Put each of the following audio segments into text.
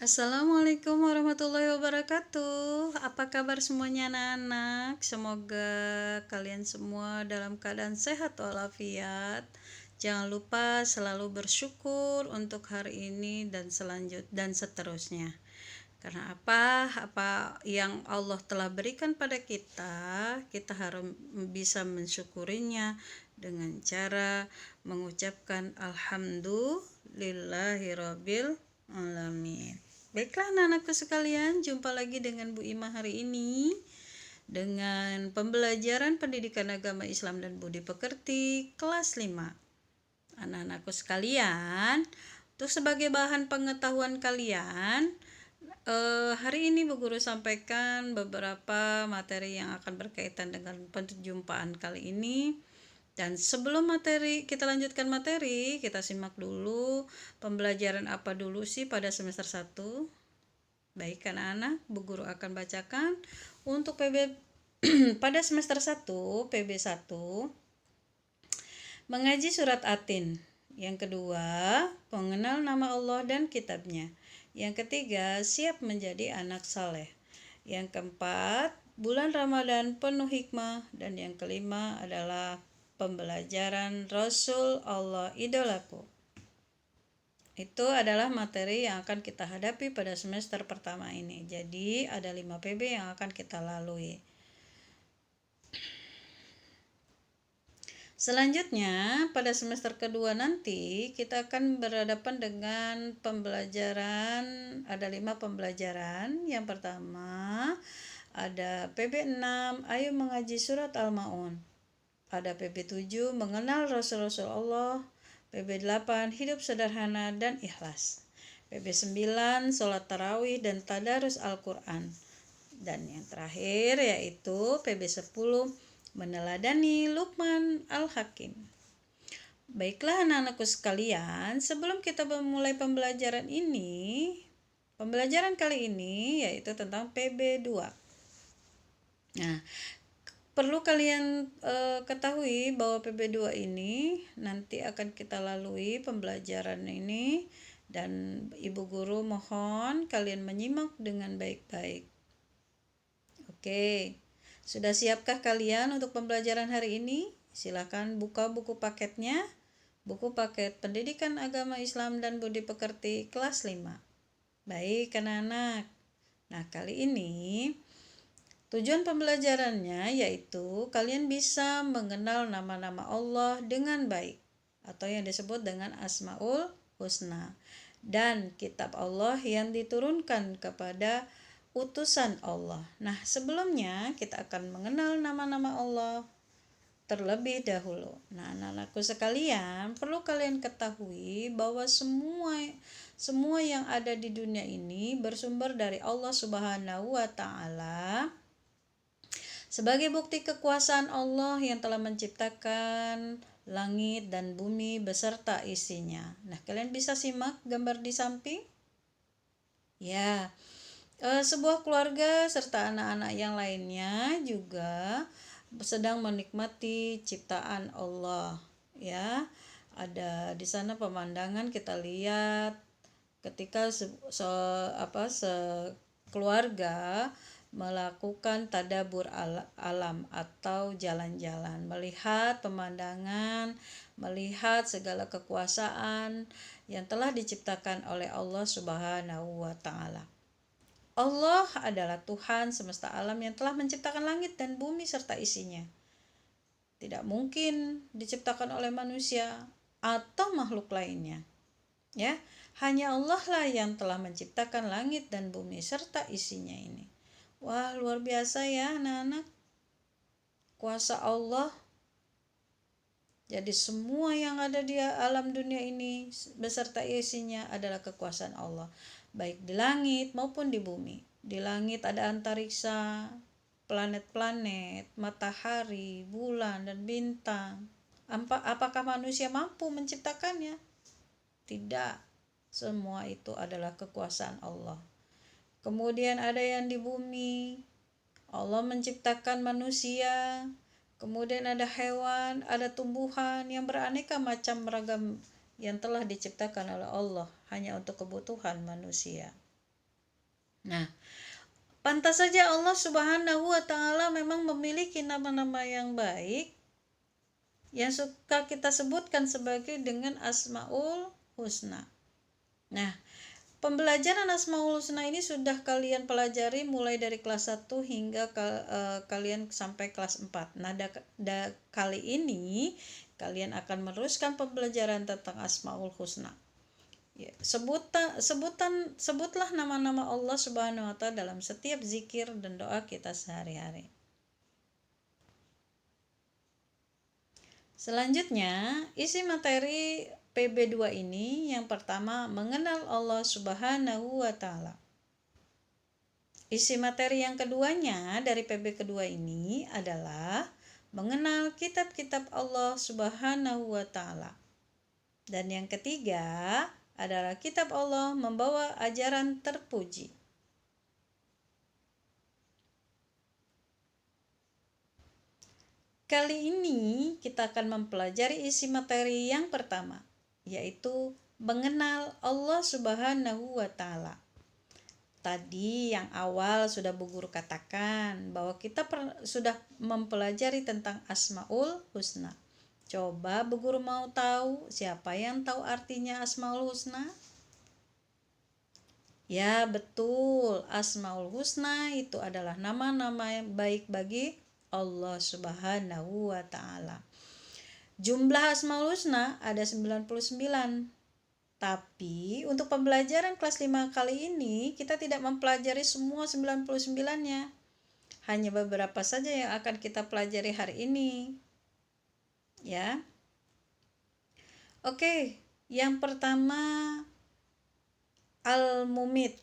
Assalamualaikum warahmatullahi wabarakatuh. Apa kabar semuanya anak-anak? Semoga kalian semua dalam keadaan sehat walafiat. Jangan lupa selalu bersyukur untuk hari ini dan seterusnya. Karena apa yang Allah telah berikan pada kita, kita harus bisa mensyukurinya dengan cara mengucapkan alhamdulillahirabbil alamin. Baiklah anak-anakku sekalian, jumpa lagi dengan Bu Ima hari ini dengan pembelajaran pendidikan agama Islam dan budi pekerti kelas 5. Anak-anakku sekalian, untuk sebagai bahan pengetahuan kalian, hari ini Bu Guru sampaikan beberapa materi yang akan berkaitan dengan perjumpaan kali ini. Dan sebelum kita lanjutkan materi, kita simak dulu pembelajaran apa dulu sih pada semester 1. Baik anak-anak, Bu Guru akan bacakan untuk PB pada semester 1, PB1 mengaji surat Atin. Yang kedua, mengenal nama Allah dan kitabnya. Yang ketiga, siap menjadi anak saleh. Yang keempat, bulan Ramadan penuh hikmah. Dan yang kelima adalah pembelajaran Rasul Allah idolaku. Itu adalah materi yang akan kita hadapi pada semester pertama ini. Jadi ada 5 PB yang akan kita lalui. Selanjutnya, pada semester kedua nanti kita akan berhadapan dengan pembelajaran, ada 5 pembelajaran. Yang pertama, ada PB6, ayo mengaji surat Al-Ma'un. Ada PB7, mengenal Rasul-Rasul Allah. PB8, hidup sederhana dan ikhlas. PB9, sholat tarawih dan tadarus Al-Quran. Dan yang terakhir yaitu PB10, meneladani Luqman Al-Hakim. Baiklah anak-anakku sekalian, sebelum kita memulai pembelajaran kali ini yaitu tentang PB2. Nah, perlu kalian ketahui bahwa PB2 ini nanti akan kita lalui pembelajaran ini, dan Ibu Guru mohon kalian menyimak dengan baik-baik. Oke, sudah siapkah kalian untuk pembelajaran hari ini? Silakan buka buku paketnya, buku paket Pendidikan Agama Islam dan Budi Pekerti kelas 5. Baik anak-anak, nah kali ini tujuan pembelajarannya yaitu kalian bisa mengenal nama-nama Allah dengan baik atau yang disebut dengan Asmaul Husna dan kitab Allah yang diturunkan kepada utusan Allah. Nah, sebelumnya kita akan mengenal nama-nama Allah terlebih dahulu. Nah, anak-anakku sekalian, perlu kalian ketahui bahwa semua yang ada di dunia ini bersumber dari Allah Subhanahu wa taala. Sebagai bukti kekuasaan Allah yang telah menciptakan langit dan bumi beserta isinya. Nah, kalian bisa simak gambar di samping? Ya, sebuah keluarga serta anak-anak yang lainnya juga sedang menikmati ciptaan Allah. Ya, ada di sana pemandangan kita lihat ketika sekeluarga melakukan tadabur alam atau jalan-jalan, melihat pemandangan, melihat segala kekuasaan yang telah diciptakan oleh Allah Subhanahu wa taala. Allah adalah Tuhan semesta alam yang telah menciptakan langit dan bumi serta isinya. Tidak mungkin diciptakan oleh manusia atau makhluk lainnya. Ya, hanya Allah lah yang telah menciptakan langit dan bumi serta isinya ini. Wah, luar biasa ya anak-anak. Kuasa Allah. Jadi semua yang ada di alam dunia ini beserta isinya adalah kekuasaan Allah. Baik di langit maupun di bumi. Di langit ada antariksa, planet-planet, matahari, bulan, dan bintang. Apakah manusia mampu menciptakannya? Tidak. Semua itu adalah kekuasaan Allah. Kemudian ada yang di bumi, Allah menciptakan manusia. Kemudian ada hewan, ada tumbuhan yang beraneka macam beragam yang telah diciptakan oleh Allah hanya untuk kebutuhan manusia. Nah, pantas saja Allah Subhanahu wa taala memang memiliki nama-nama yang baik yang suka kita sebutkan sebagai dengan Asmaul Husna. Nah, pembelajaran Asmaul Husna ini sudah kalian pelajari mulai dari kelas 1 hingga kalian sampai kelas 4. Nah, kali ini kalian akan meneruskan pembelajaran tentang Asmaul Husna. Ya, sebutlah nama-nama Allah Subhanahu wa taala dalam setiap zikir dan doa kita sehari-hari. Selanjutnya, isi materi PB2 ini yang pertama mengenal Allah Subhanahu wa taala. Isi materi yang keduanya dari PB kedua ini adalah mengenal kitab-kitab Allah Subhanahu wa taala. Dan yang ketiga adalah kitab Allah membawa ajaran terpuji. Kali ini kita akan mempelajari isi materi yang pertama, yaitu mengenal Allah Subhanahu wa taala. Tadi yang awal sudah Bu Guru katakan bahwa kita sudah mempelajari tentang Asmaul Husna. Coba Bu Guru mau tahu siapa yang tahu artinya Asmaul Husna? Ya, betul. Asmaul Husna itu adalah nama-nama yang baik bagi Allah Subhanahu wa taala. Jumlah Asmaul Husna ada 99. Tapi untuk pembelajaran kelas 5 kali ini kita tidak mempelajari semua 99-nya. Hanya beberapa saja yang akan kita pelajari hari ini. Ya. Oke, yang pertama Al-Mumit.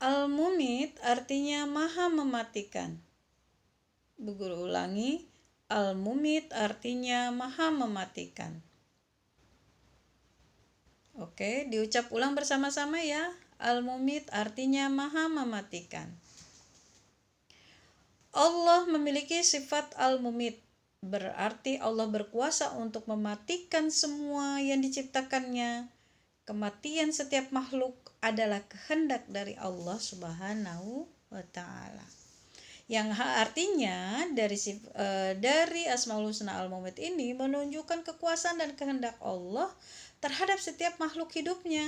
Al-Mumit artinya maha mematikan. Bu Guru ulangi, Al-Mumit artinya maha mematikan. Oke, diucap ulang bersama-sama ya. Al-Mumit artinya maha mematikan. Allah memiliki sifat Al-Mumit, berarti Allah berkuasa untuk mematikan semua yang diciptakannya. Kematian setiap makhluk adalah kehendak dari Allah Subhanahu wa taala. Yang artinya dari Asmaul Husna Al-Mumit ini menunjukkan kekuasaan dan kehendak Allah terhadap setiap makhluk hidupnya.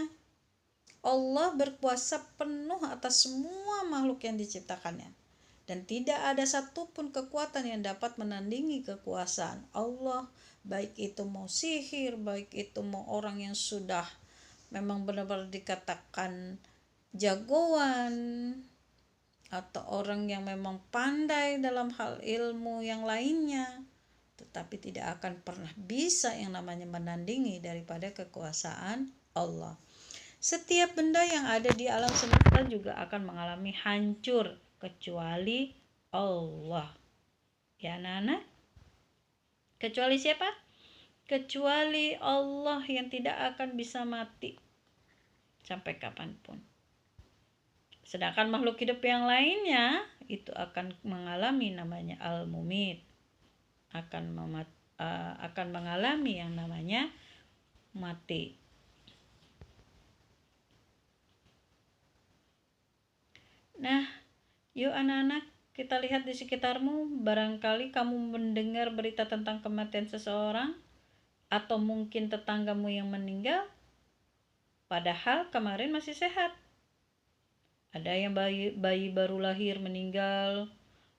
Allah berkuasa penuh atas semua makhluk yang diciptakannya. Dan tidak ada satupun kekuatan yang dapat menandingi kekuasaan Allah. Baik itu mau sihir, baik itu mau orang yang sudah memang benar-benar dikatakan jagoan, atau orang yang memang pandai dalam hal ilmu yang lainnya, tetapi tidak akan pernah bisa yang namanya menandingi daripada kekuasaan Allah. Setiap benda yang ada di alam semesta juga akan mengalami hancur kecuali Allah. Ya anak-anak? Kecuali siapa? Kecuali Allah yang tidak akan bisa mati sampai kapanpun. Sedangkan makhluk hidup yang lainnya itu akan mengalami namanya Al-Mumit. Akan mengalami yang namanya mati. Nah, yuk anak-anak, kita lihat di sekitarmu. Barangkali kamu mendengar berita tentang kematian seseorang, atau mungkin tetanggamu yang meninggal, padahal kemarin masih sehat. Ada yang bayi baru lahir meninggal,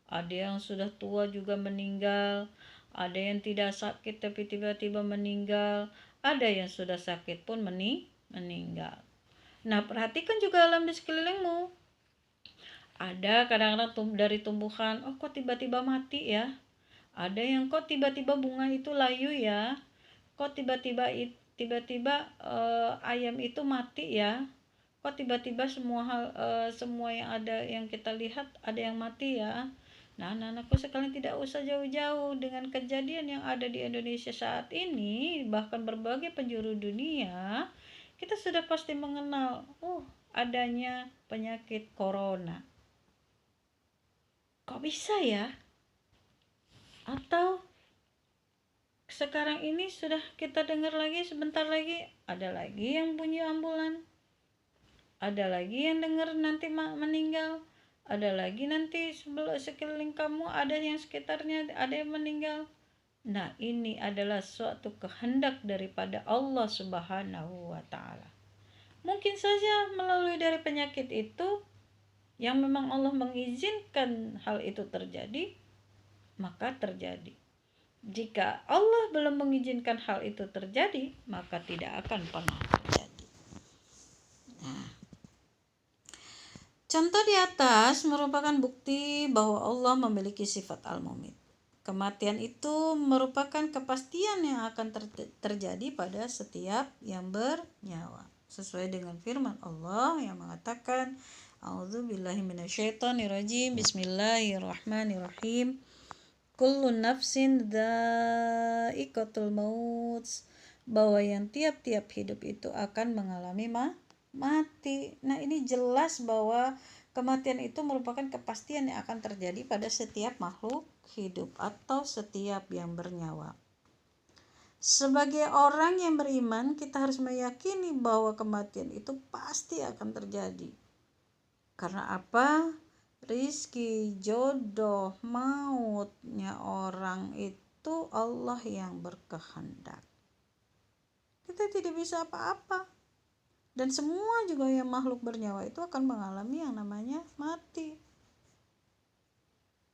ada yang sudah tua juga meninggal, ada yang tidak sakit tapi tiba-tiba meninggal, ada yang sudah sakit pun meninggal. Nah, perhatikan juga alam di sekelilingmu. Ada kadang-kadang dari tumbuhan, oh kok tiba-tiba mati ya. Ada yang kok tiba-tiba bunga itu layu ya. Kok tiba-tiba ayam itu mati ya. Kok tiba-tiba semua yang ada yang kita lihat ada yang mati ya. Nah, anak-anakku sekalian tidak usah jauh-jauh dengan kejadian yang ada di Indonesia saat ini, bahkan berbagai penjuru dunia, kita sudah pasti mengenal adanya penyakit corona. Kok bisa ya? Atau sekarang ini sudah kita dengar lagi, sebentar lagi ada lagi yang bunyi ambulan. ada lagi yang dengar nanti meninggal, ada lagi nanti sekeliling kamu ada yang sekitarnya ada yang meninggal. Nah, ini adalah suatu kehendak daripada Allah Subhanahu wa Ta'ala. Mungkin saja melalui dari penyakit itu yang memang Allah mengizinkan hal itu terjadi, maka terjadi. Jika Allah belum mengizinkan hal itu terjadi, maka tidak akan pernah terjadi. Nah, contoh di atas merupakan bukti bahwa Allah memiliki sifat al-mumit. Kematian itu merupakan kepastian yang akan terjadi pada setiap yang bernyawa. Sesuai dengan firman Allah yang mengatakan, A'udzubillahi minasyaitonirrajim, Bismillahirrahmanirrahim. Kullu nafsin dha'iqatul maut, bahwa yang tiap-tiap hidup itu akan mengalami mati. Nah, ini jelas bahwa kematian itu merupakan kepastian yang akan terjadi pada setiap makhluk hidup atau setiap yang bernyawa. Sebagai orang yang beriman, kita harus meyakini bahwa kematian itu pasti akan terjadi. Karena apa? Rizki, jodoh, mautnya orang itu Allah yang berkehendak. Kita tidak bisa apa-apa. Dan semua juga yang makhluk bernyawa itu akan mengalami yang namanya mati.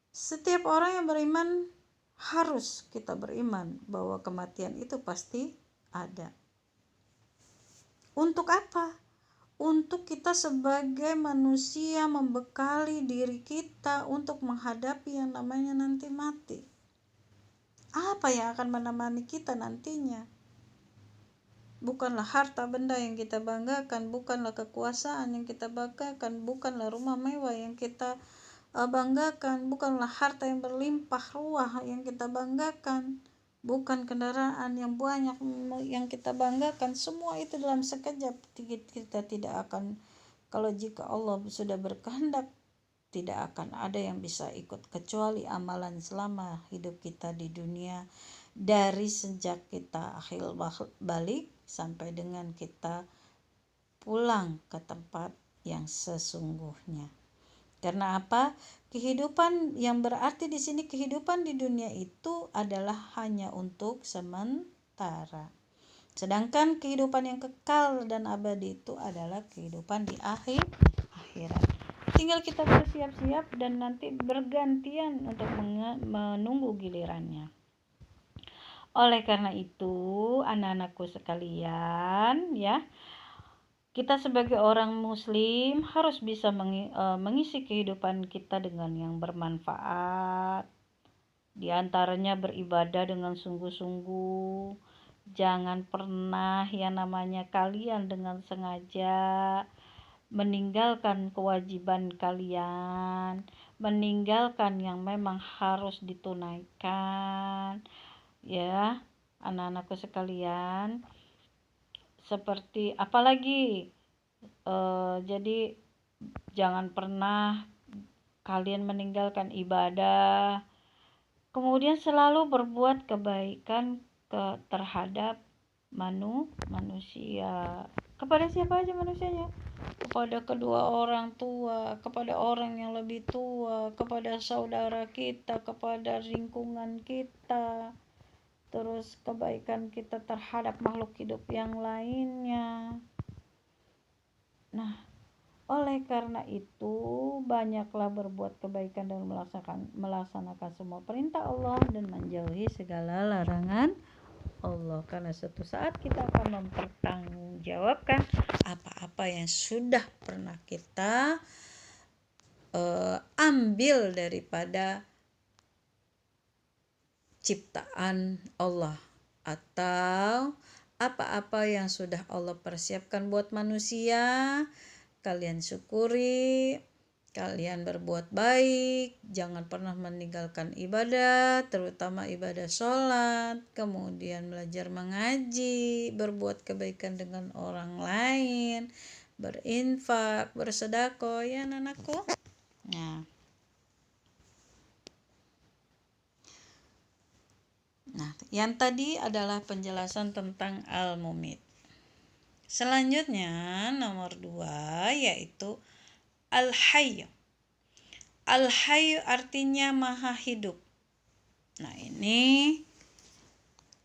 Setiap orang yang beriman harus kita beriman bahwa kematian itu pasti ada. Untuk apa? Untuk kita sebagai manusia membekali diri kita untuk menghadapi yang namanya nanti mati. Apa yang akan menemani kita nantinya? Bukanlah harta benda yang kita banggakan, bukanlah kekuasaan yang kita banggakan, bukanlah rumah mewah yang kita banggakan, bukanlah harta yang berlimpah ruah yang kita banggakan, bukan kendaraan yang banyak yang kita banggakan. Semua itu dalam sekejap kita tidak akan, kalau jika Allah sudah berkehendak, tidak akan ada yang bisa ikut kecuali amalan selama hidup kita di dunia, dari sejak kita akhir balik sampai dengan kita pulang ke tempat yang sesungguhnya. Karena apa? Kehidupan yang berarti di sini, kehidupan di dunia itu adalah hanya untuk sementara. Sedangkan kehidupan yang kekal dan abadi itu adalah kehidupan di akhirat. Tinggal kita bersiap-siap dan nanti bergantian untuk menunggu gilirannya. Oleh karena itu, anak-anakku sekalian, ya, kita sebagai orang muslim harus bisa mengisi kehidupan kita dengan yang bermanfaat. Di antaranya beribadah dengan sungguh-sungguh. Jangan pernah yang namanya kalian dengan sengaja meninggalkan kewajiban kalian, meninggalkan yang memang harus ditunaikan. Ya, anak-anakku sekalian, seperti apalagi jadi jangan pernah kalian meninggalkan ibadah, kemudian selalu berbuat kebaikan terhadap manusia. Kepada siapa aja manusianya? Kepada kedua orang tua, kepada orang yang lebih tua, kepada saudara kita, kepada lingkungan kita, terus kebaikan kita terhadap makhluk hidup yang lainnya. Nah, oleh karena itu banyaklah berbuat kebaikan dan melaksanakan semua perintah Allah dan menjauhi segala larangan Allah, karena suatu saat kita akan mempertanggungjawabkan apa-apa yang sudah pernah kita ambil daripada ciptaan Allah, atau apa-apa yang sudah Allah persiapkan buat manusia. Kalian syukuri, kalian berbuat baik, jangan pernah meninggalkan ibadah, terutama ibadah sholat, kemudian belajar mengaji, berbuat kebaikan dengan orang lain, berinfak, bersedekah, ya anakku. Nah, yang tadi adalah penjelasan tentang al-mumit. Selanjutnya nomor 2 yaitu Al-Hayy. Al-Hayy artinya maha hidup. Nah ini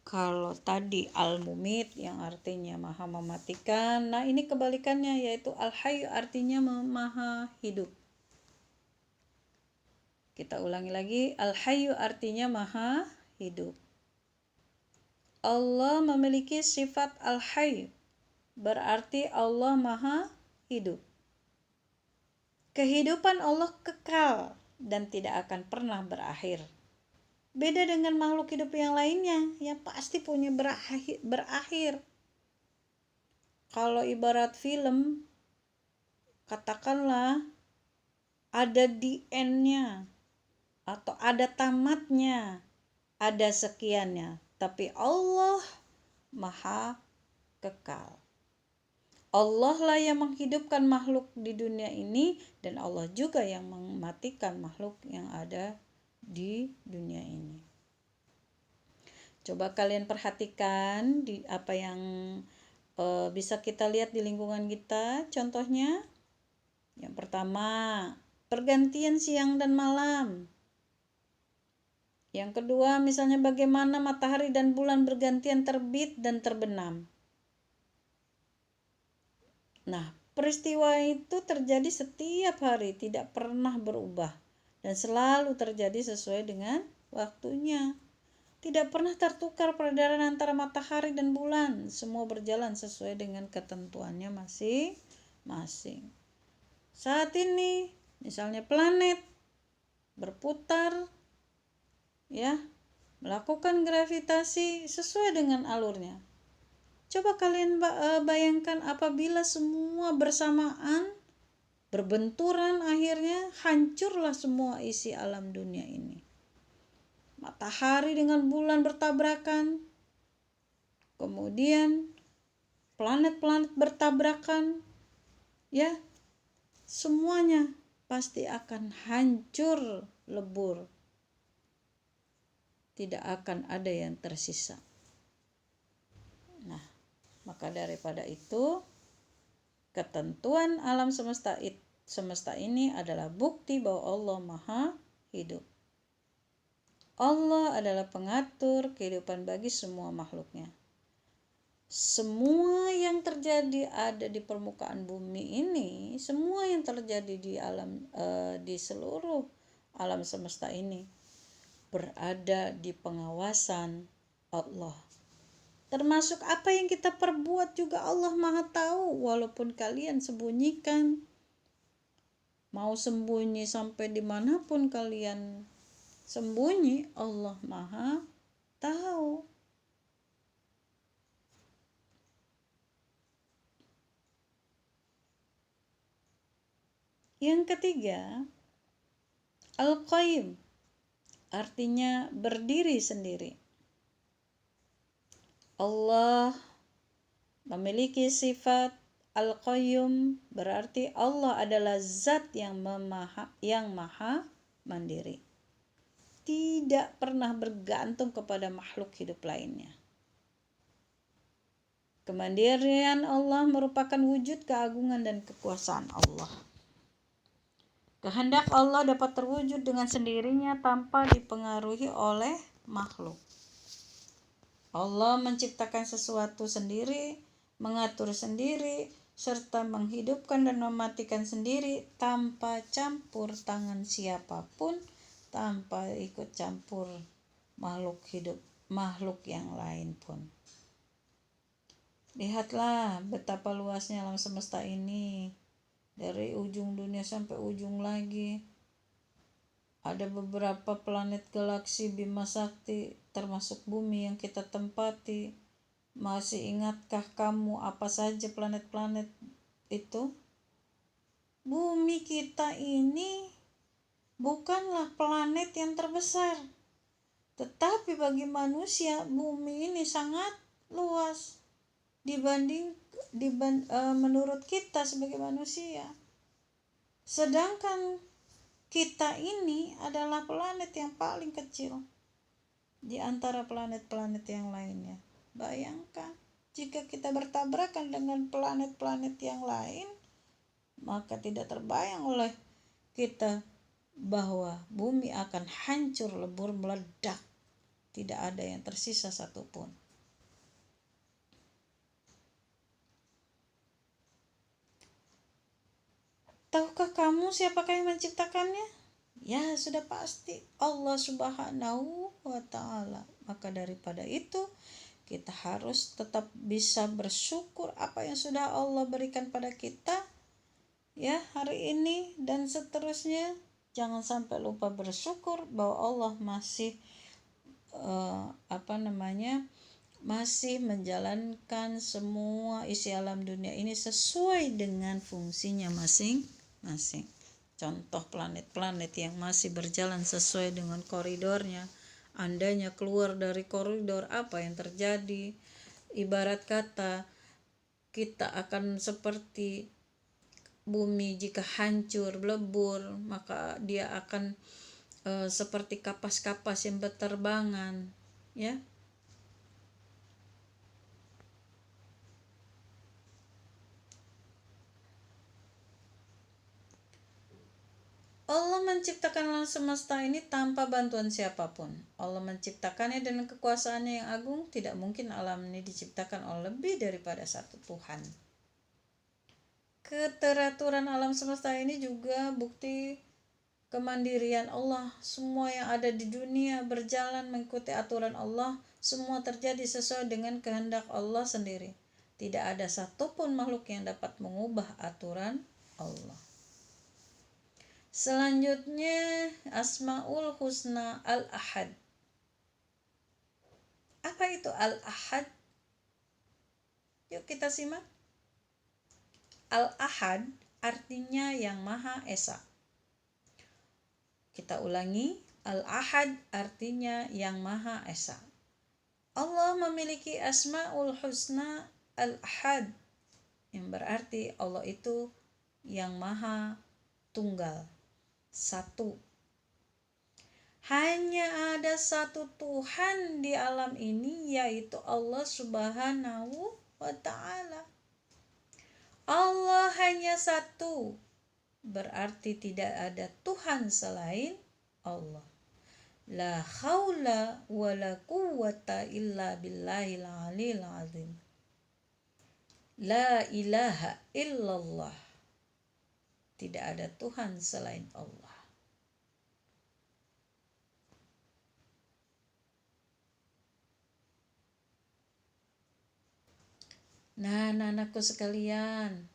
kalau tadi Al-Mumit yang artinya maha mematikan, nah ini kebalikannya yaitu Al-Hayy artinya maha hidup. Kita ulangi lagi, Al-Hayy artinya maha hidup. Allah memiliki sifat Al-Hayy, berarti Allah maha hidup. Kehidupan Allah kekal dan tidak akan pernah berakhir. Beda dengan makhluk hidup yang lainnya yang pasti punya berakhir. Kalau ibarat film, katakanlah ada di end-nya atau ada tamatnya, ada sekiannya. Tapi Allah maha kekal. Allah lah yang menghidupkan makhluk di dunia ini dan Allah juga yang mematikan makhluk yang ada di dunia ini. Coba kalian perhatikan di apa yang bisa kita lihat di lingkungan kita. Contohnya, yang pertama, pergantian siang dan malam. Yang kedua, misalnya bagaimana matahari dan bulan bergantian terbit dan terbenam. Nah, peristiwa itu terjadi setiap hari, tidak pernah berubah. Dan selalu terjadi sesuai dengan waktunya. Tidak pernah tertukar peredaran antara matahari dan bulan. Semua berjalan sesuai dengan ketentuannya masing-masing. Saat ini, misalnya planet berputar, ya, melakukan gravitasi sesuai dengan alurnya. Coba kalian bayangkan apabila semua bersamaan berbenturan, akhirnya hancurlah semua isi alam dunia ini. Matahari dengan bulan bertabrakan, kemudian planet-planet bertabrakan, ya, semuanya pasti akan hancur lebur. Tidak akan ada yang tersisa. Nah, maka daripada itu, ketentuan alam semesta ini adalah bukti bahwa Allah maha hidup. Allah adalah pengatur kehidupan bagi semua makhluknya. Semua yang terjadi ada di permukaan bumi ini, semua yang terjadi di di seluruh alam semesta ini berada di pengawasan Allah. Termasuk apa yang kita perbuat juga Allah maha tahu, walaupun kalian sembunyikan. Mau sembunyi sampai dimanapun kalian sembunyi, Allah maha tahu. Yang ketiga, Al-Qayyum artinya berdiri sendiri. Allah memiliki sifat Al-Qayyum, berarti Allah adalah zat yang maha mandiri. Tidak pernah bergantung kepada makhluk hidup lainnya. Kemandirian Allah merupakan wujud keagungan dan kekuasaan Allah. Kehendak Allah dapat terwujud dengan sendirinya tanpa dipengaruhi oleh makhluk. Allah menciptakan sesuatu sendiri, mengatur sendiri, serta menghidupkan dan mematikan sendiri tanpa campur tangan siapapun, tanpa ikut campur makhluk yang lain pun. Lihatlah betapa luasnya alam semesta ini, dari ujung dunia sampai ujung lagi. Ada beberapa planet galaksi Bima Sakti, termasuk bumi yang kita tempati. Masih ingatkah kamu apa saja planet-planet itu? Bumi kita ini bukanlah planet yang terbesar, tetapi bagi manusia bumi ini sangat luas menurut kita sebagai manusia. Sedangkan kita ini adalah planet yang paling kecil di antara planet-planet yang lainnya. Bayangkan. Jika kita bertabrakan dengan planet-planet yang lain, maka tidak terbayang oleh kita bahwa bumi akan hancur, lebur, meledak. Tidak ada yang tersisa satupun. Tahukah kamu siapakah yang menciptakannya? Ya, sudah pasti Allah Subhanahu wa Ta'ala. Maka daripada itu, kita harus tetap bisa bersyukur apa yang sudah Allah berikan pada kita ya hari ini dan seterusnya. Jangan sampai lupa bersyukur bahwa Allah masih masih menjalankan semua isi alam dunia ini sesuai dengan fungsinya masing-masing. Contoh planet-planet yang masih berjalan sesuai dengan koridornya. Andainya keluar dari koridor, apa yang terjadi? Ibarat kata, kita akan seperti bumi jika hancur, lebur, maka dia akan seperti kapas-kapas yang berterbangan, ya. Allah menciptakan alam semesta ini tanpa bantuan siapapun. Allah menciptakannya dengan kekuasaannya yang agung. Tidak mungkin alam ini diciptakan oleh lebih daripada satu Tuhan. Keteraturan alam semesta ini juga bukti kemandirian Allah. Semua yang ada di dunia berjalan mengikuti aturan Allah. Semua terjadi sesuai dengan kehendak Allah sendiri. Tidak ada satupun makhluk yang dapat mengubah aturan Allah. Selanjutnya, Asmaul Husna Al-Ahad. Apa itu Al-Ahad? Yuk kita simak. Al-Ahad artinya yang Maha Esa. Kita ulangi, Al-Ahad artinya yang Maha Esa. Allah memiliki Asmaul Husna Al-Ahad, yang berarti Allah itu yang Maha Tunggal, satu. Hanya ada satu Tuhan di alam ini, yaitu Allah Subhanahu wa Ta'ala. Allah hanya satu, berarti tidak ada Tuhan selain Allah. La haula wa la quwwata illa billahil aliyil azim. La ilaha illallah. Tidak ada Tuhan selain Allah. Nah, anak-anakku sekalian,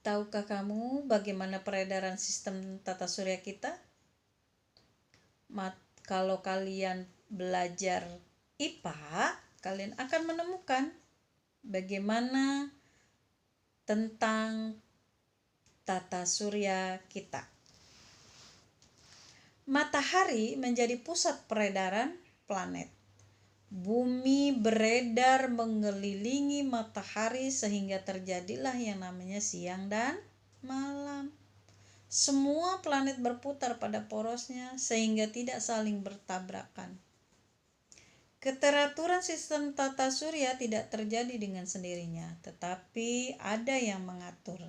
tahukah kamu bagaimana peredaran sistem tata surya kita? Kalau kalian belajar IPA, kalian akan menemukan bagaimana tentang tata surya kita. Matahari menjadi pusat peredaran planet. Bumi beredar mengelilingi matahari sehingga terjadilah yang namanya siang dan malam. Semua planet berputar pada porosnya sehingga tidak saling bertabrakan. Keteraturan sistem tata surya tidak terjadi dengan sendirinya, tetapi ada yang mengatur.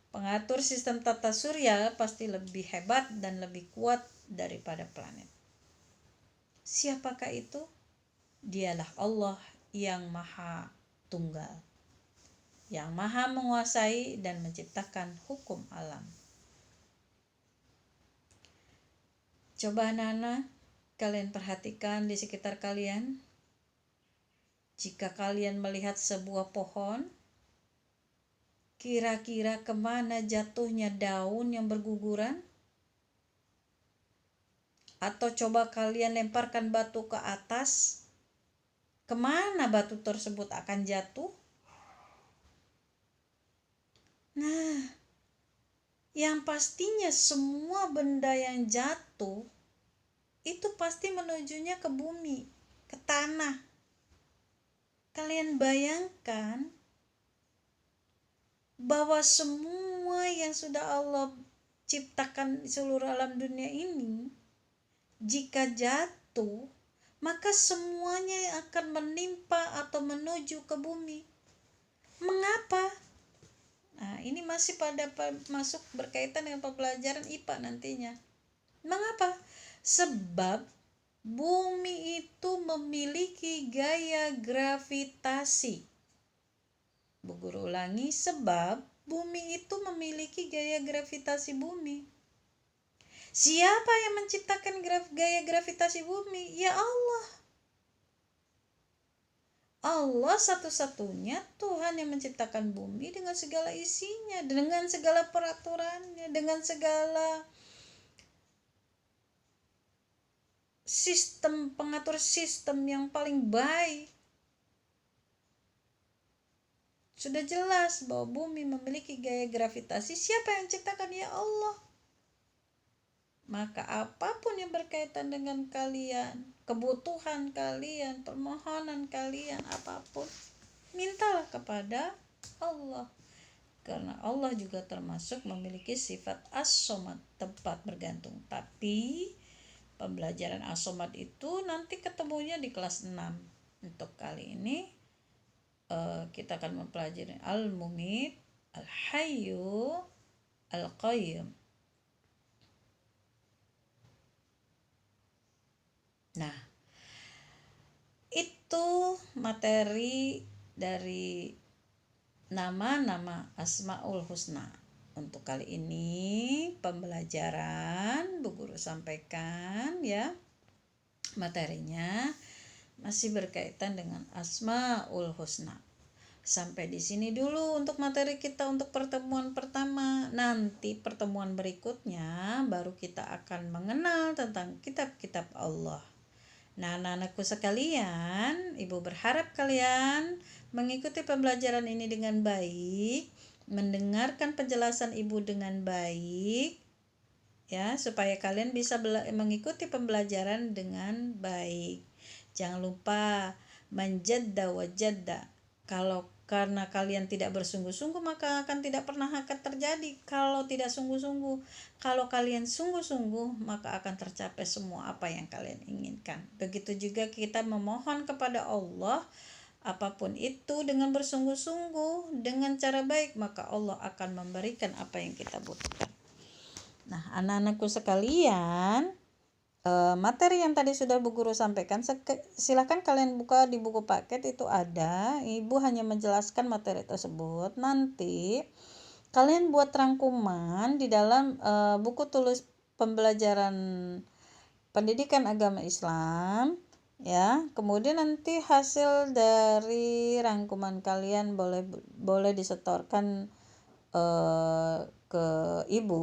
Pengatur sistem tata surya pasti lebih hebat dan lebih kuat daripada planet. Siapakah itu? Dialah Allah yang Maha Tunggal, yang Maha menguasai dan menciptakan hukum alam. Coba anak-anak, kalian perhatikan di sekitar kalian. Jika kalian melihat sebuah pohon, kira-kira kemana jatuhnya daun yang berguguran? Atau coba kalian lemparkan batu ke atas, kemana batu tersebut akan jatuh? Nah, yang pastinya semua benda yang jatuh itu pasti menujunya ke bumi, ke tanah. Kalian bayangkan bahwa semua yang sudah Allah ciptakan di seluruh alam dunia ini, jika jatuh maka semuanya akan menimpa atau menuju ke bumi. Mengapa? Nah, ini masih masuk berkaitan dengan pembelajaran IPA nantinya. Mengapa? Sebab bumi itu memiliki gaya gravitasi. Bu Guru ulangi, sebab bumi itu memiliki gaya gravitasi bumi. Siapa yang menciptakan gaya gravitasi bumi? Ya Allah. Allah satu-satunya Tuhan yang menciptakan bumi dengan segala isinya, dengan segala peraturannya, dengan segala pengatur sistem yang paling baik. Sudah jelas bahwa bumi memiliki gaya gravitasi. Siapa yang menciptakan? Ya Allah. Maka apapun yang berkaitan dengan kalian, kebutuhan kalian, permohonan kalian, apapun, mintalah kepada Allah. Karena Allah juga termasuk memiliki sifat as-somad, tempat bergantung. Tapi pembelajaran as-somad itu nanti ketemunya di kelas 6. Untuk kali ini kita akan mempelajari al-mumit, al-hayyu, al-qayyum. Nah, itu materi dari nama-nama Asmaul Husna. Untuk kali ini pembelajaran Bu Guru sampaikan ya. Materinya masih berkaitan dengan Asmaul Husna. Sampai di sini dulu untuk materi kita untuk pertemuan pertama. Nanti pertemuan berikutnya baru kita akan mengenal tentang kitab-kitab Allah. Nah, anak-anakku sekalian, Ibu berharap kalian mengikuti pembelajaran ini dengan baik, mendengarkan penjelasan Ibu dengan baik, ya, supaya kalian bisa mengikuti pembelajaran dengan baik. Jangan lupa menjadda wajadda. Kalau karena kalian tidak bersungguh-sungguh maka akan tidak pernah akan terjadi. Kalau tidak sungguh-sungguh, kalau kalian sungguh-sungguh maka akan tercapai semua apa yang kalian inginkan. Begitu juga kita memohon kepada Allah, apapun itu dengan bersungguh-sungguh, dengan cara baik, maka Allah akan memberikan apa yang kita butuhkan. Nah, anak-anakku sekalian, materi yang tadi sudah Bu Guru sampaikan, silakan kalian buka di buku paket, itu ada. Ibu hanya menjelaskan materi tersebut. Nanti kalian buat rangkuman di dalam buku tulis pembelajaran pendidikan agama Islam, ya. Kemudian nanti hasil dari rangkuman kalian boleh disetorkan ke Ibu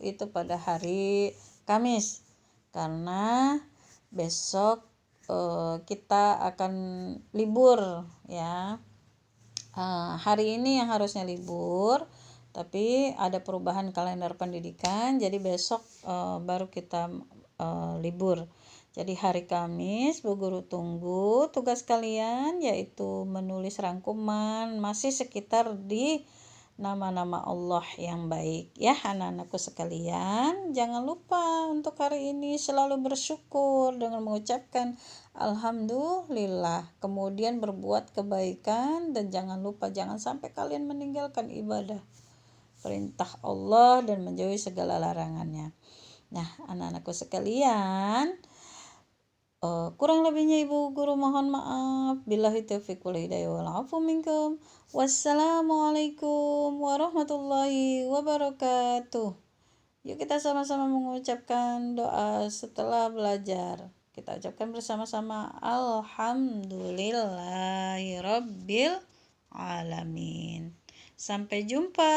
itu pada hari Kamis. Karena besok kita akan libur ya. Hari ini yang harusnya libur, tapi ada perubahan kalender pendidikan, jadi besok baru kita libur. Jadi hari Kamis Bu Guru tunggu tugas kalian, yaitu menulis rangkuman masih sekitar di nama-nama Allah yang baik ya. Anak-anakku sekalian, jangan lupa untuk hari ini selalu bersyukur dengan mengucapkan alhamdulillah, kemudian berbuat kebaikan, dan jangan lupa jangan sampai kalian meninggalkan ibadah perintah Allah dan menjauhi segala larangannya. Nah, anak-anakku sekalian, kurang lebihnya Ibu Guru mohon maaf. Billahi taufiq wal hidayah wal afu minkum. Wassalamualaikum warahmatullahi wabarakatuh. Yuk kita sama-sama mengucapkan doa setelah belajar. Kita ucapkan bersama-sama alhamdulillahirabbil alamin. Sampai jumpa.